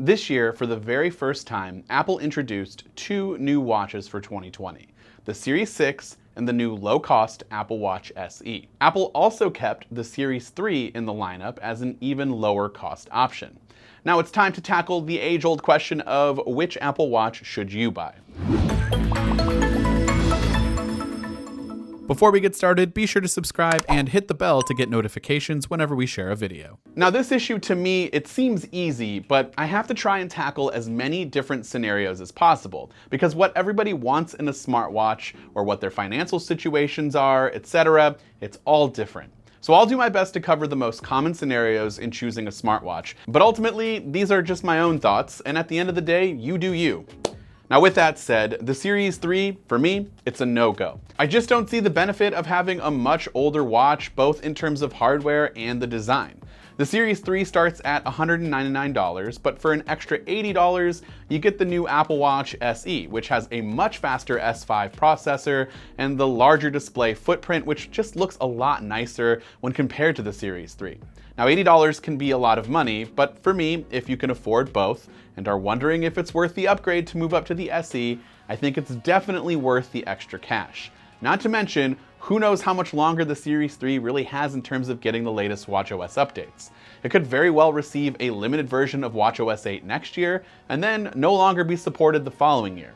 This year, for the very first time, Apple introduced two new watches for 2020, the Series 6 and the new low-cost Apple Watch SE. Apple also kept the Series 3 in the lineup as an even lower cost option. Now it's time to tackle the age-old question of which Apple Watch should you buy? Before we get started, be sure to subscribe and hit the bell to get notifications whenever we share a video. Now this issue to me, it seems easy, but I have to try and tackle as many different scenarios as possible, because what everybody wants in a smartwatch, or what their financial situations are, etc., it's all different. So I'll do my best to cover the most common scenarios in choosing a smartwatch, but ultimately, these are just my own thoughts, and at the end of the day, you do you. Now with that said, the Series 3, for me, it's a no-go. I just don't see the benefit of having a much older watch, both in terms of hardware and the design. The Series 3 starts at $199, but for an extra $80, you get the new Apple Watch SE, which has a much faster S5 processor and the larger display footprint, which just looks a lot nicer when compared to the Series 3. Now $80 can be a lot of money, but for me, if you can afford both and are wondering if it's worth the upgrade to move up to the SE, I think it's definitely worth the extra cash. Not to mention, who knows how much longer the Series 3 really has in terms of getting the latest watchOS updates. It could very well receive a limited version of watchOS 8 next year, and then no longer be supported the following year.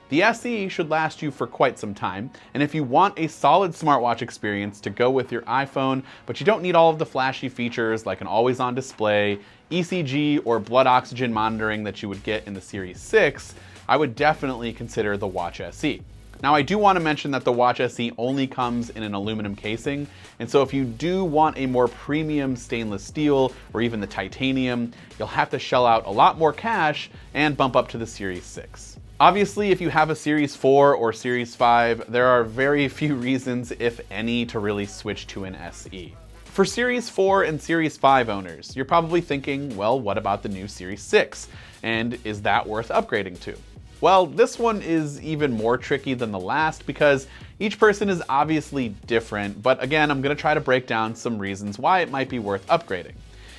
The SE should last you for quite some time, and if you want a solid smartwatch experience to go with your iPhone, but you don't need all of the flashy features like an always-on display, ECG, or blood oxygen monitoring that you would get in the Series 6, I would definitely consider the Watch SE. Now I do want to mention that the Watch SE only comes in an aluminum casing, and so if you do want a more premium stainless steel or even the titanium, you'll have to shell out a lot more cash and bump up to the Series 6. Obviously, if you have a Series 4 or Series 5, there are very few reasons, if any, to really switch to an SE. For Series 4 and Series 5 owners, you're probably thinking, well, what about the new Series 6? And is that worth upgrading to? Well, this one is even more tricky than the last because each person is obviously different, but again, I'm going to try to break down some reasons why it might be worth upgrading.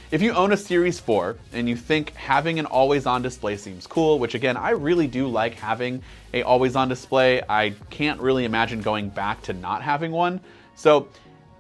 If you own a Series 4 and you think having an always-on display seems cool, which again, I really do like having a always-on display. I can't really imagine going back to not having one. So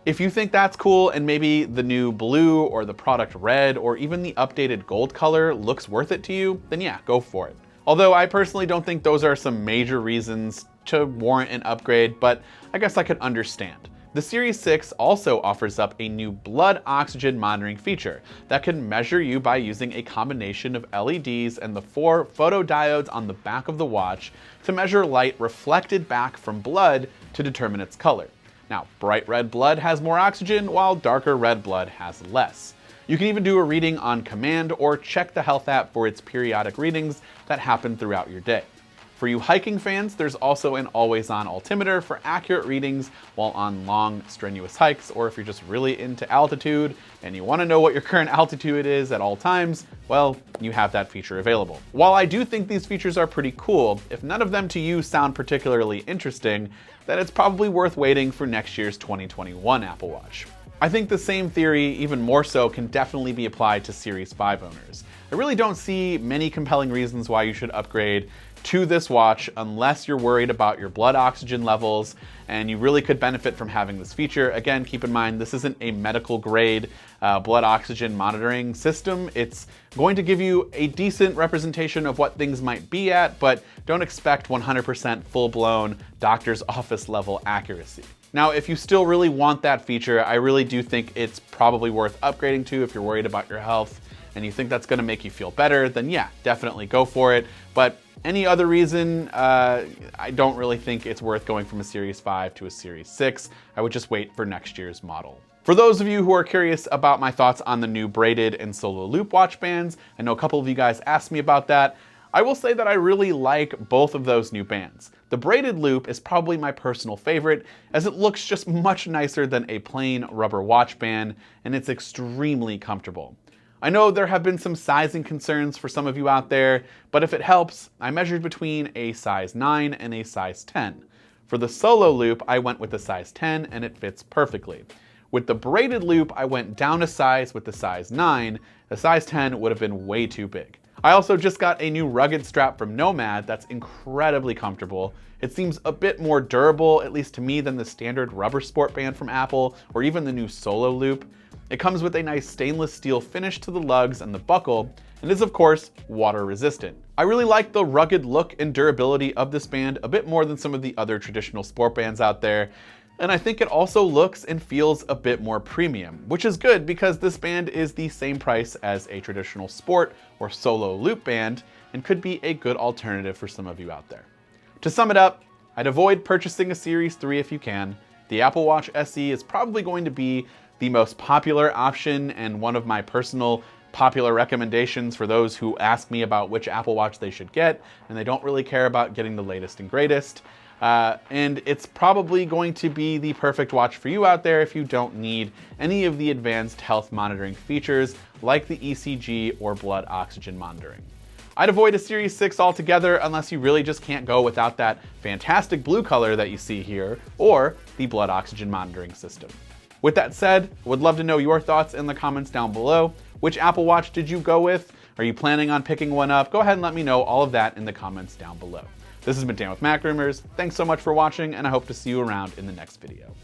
if you think that's cool and maybe the new blue or the product red or even the updated gold color looks worth it to you, then yeah, go for it. Although I personally don't think those are some major reasons to warrant an upgrade, but I guess I could understand. The Series 6 also offers up a new blood oxygen monitoring feature that can measure you by using a combination of LEDs and the 4 photodiodes on the back of the watch to measure light reflected back from blood to determine its color. Now, bright red blood has more oxygen, while darker red blood has less. You can even do a reading on command or check the health app for its periodic readings that happen throughout your day. For you hiking fans, there's also an always-on altimeter for accurate readings while on long, strenuous hikes, or if you're just really into altitude and you want to know what your current altitude is at all times, well, you have that feature available. While I do think these features are pretty cool, if none of them to you sound particularly interesting, then it's probably worth waiting for next year's 2021 Apple Watch. I think the same theory, even more so, can definitely be applied to Series 5 owners. I really don't see many compelling reasons why you should upgrade to this watch unless you're worried about your blood oxygen levels and you really could benefit from having this feature. Again, keep in mind, this isn't a medical grade blood oxygen monitoring system. It's going to give you a decent representation of what things might be at, but don't expect 100% full-blown doctor's office level accuracy. Now, if you still really want that feature, I really do think it's probably worth upgrading to if you're worried about your health and you think that's going to make you feel better, then yeah, definitely go for it. But any other reason, I don't really think it's worth going from a Series 5 to a Series 6. I would just wait for next year's model. For those of you who are curious about my thoughts on the new braided and solo loop watch bands, I know a couple of you guys asked me about that. I will say that I really like both of those new bands. The braided loop is probably my personal favorite, as it looks just much nicer than a plain rubber watch band, and it's extremely comfortable. I know there have been some sizing concerns for some of you out there, but if it helps, I measured between a size 9 and a size 10. For the solo loop, I went with a size 10 and it fits perfectly. With the braided loop, I went down a size with the size 9. The size 10 would have been way too big. I also just got a new rugged strap from Nomad that's incredibly comfortable. It seems a bit more durable, at least to me, than the standard rubber sport band from Apple, or even the new Solo Loop. It comes with a nice stainless steel finish to the lugs and the buckle, and is of course water resistant. I really like the rugged look and durability of this band a bit more than some of the other traditional sport bands out there. And I think it also looks and feels a bit more premium, which is good because this band is the same price as a traditional sport or solo loop band and could be a good alternative for some of you out there. To sum it up, I'd avoid purchasing a Series 3 if you can. The Apple Watch SE is probably going to be the most popular option and one of my personal popular recommendations for those who ask me about which Apple Watch they should get and they don't really care about getting the latest and greatest. And it's probably going to be the perfect watch for you out there if you don't need any of the advanced health monitoring features like the ECG or blood oxygen monitoring. I'd avoid a Series 6 altogether unless you really just can't go without that fantastic blue color that you see here or the blood oxygen monitoring system. With that said, I would love to know your thoughts in the comments down below. Which Apple Watch did you go with? Are you planning on picking one up? Go ahead and let me know all of that in the comments down below. This has been Dan with MacRumors. Thanks so much for watching, and I hope to see you around in the next video.